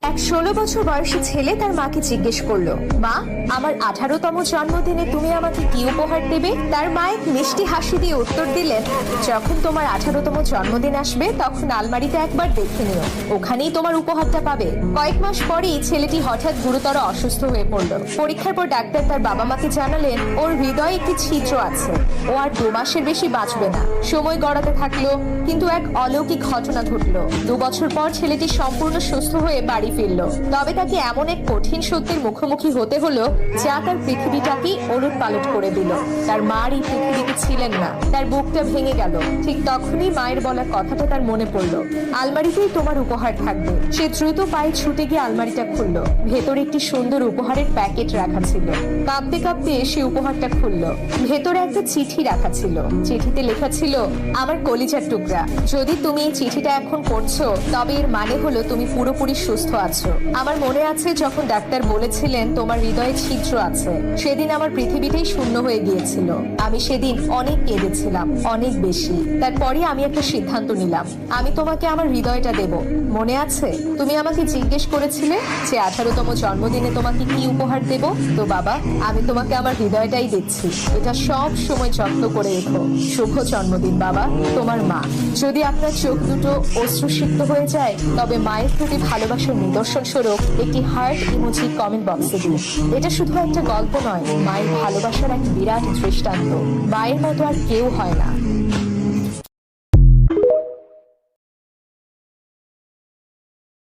এক 16 বছর বয়সী ছেলে তার মাকে জিজ্ঞেস করলো, মা, আমার 18তম জন্মদিনে তুমি আমাকে কি উপহার দেবে? তার মা এক মিষ্টি হাসি দিয়ে উত্তর দিলেন, যখন তোমার 18তম জন্মদিন আসবে তখন আলমারিতে একবার দেখে নিও, ওখানেই তোমার উপহারটা পাবে। কয়েক মাস পরেই ছেলেটি হঠাৎ গুরুতর অসুস্থ হয়ে পড়ল। পরীক্ষার পর ডাক্তার তার বাবা মাকে জানালেন ওর হৃদয়ে একটি ছিদ্র আছে, ও আর 2 মাসের বেশি বাঁচবে না। সময় গড়াতে থাকলো, কিন্তু এক অলৌকিক ঘটনা ঘটলো। 2 বছর পর ছেলেটি সম্পূর্ণ সুস্থ হয়ে বাড়ি ফিরল। তবে তাকে এমন এক কঠিন সত্যের মুখোমুখি হতে হলো যা তার পৃথিবীটাকে ওলট পালট করে দিল। তার মার এই পৃথিবীতে ছিলেন না, তার বুকটা ভেঙে গেল। ঠিক তখনই মায়ের বলা কথাটা তার মনে পড়লো, আলমারিতেই তোমার উপহার থাকবে। সে দ্রুত পায়ে ছুটে গিয়ে আলমারিটা খুললো। ভেতরে একটি সুন্দর উপহারের প্যাকেট রাখা ছিল। কাঁপতে কাঁপতে সে উপহারটা খুললো। ভেতরে একটা চিঠি রাখা ছিল। চিঠিতে লেখা ছিল, আমার কলিজার টুকরা, যদি তুমি এই চিঠিটা এখন পড়ছো তবে এর মানে হলো তুমি পুরোপুরি সুস্থ আছো। আমার মনে আছে যখন ডাক্তার বলেছিলেন তোমার হৃদয়ে ছিদ্র আছে, সেদিন আমার পৃথিবীটাই শূন্য হয়ে গিয়েছিল। আমি সেদিন অনেক কেঁদেছিলাম, অনেক বেশি। তারপরে আমি একটা সিদ্ধান্ত নিলাম, আমি তোমাকে আমার হৃদয়টা দেব। মনে আছে তুমি আমাকে জিজ্ঞেস করেছিলে যে 18তম জন্মদিনে তোমাকে কি উপহার দেব? তো বাবা, আমি তোমাকে আমার হৃদয়টাই দিচ্ছি। এটা সব সময় যত্ন করে রেখো। শুভ জন্মদিন বাবা, তোমার মা। যদি আপনার চোখ দুটো অশ্রুসিক্ত হয়ে যায় তবে মায়ের প্রতি ভালোবাসার নিদর্শন স্বরূপ একটি হার্ট ইমোজি কমেন্ট বক্সে দিন। এটা শুধু একটা গল্প নয়, মায়ের ভালোবাসার এক বিরাট দৃষ্টান্ত। মায়ের মতো আর কেউ হয় না।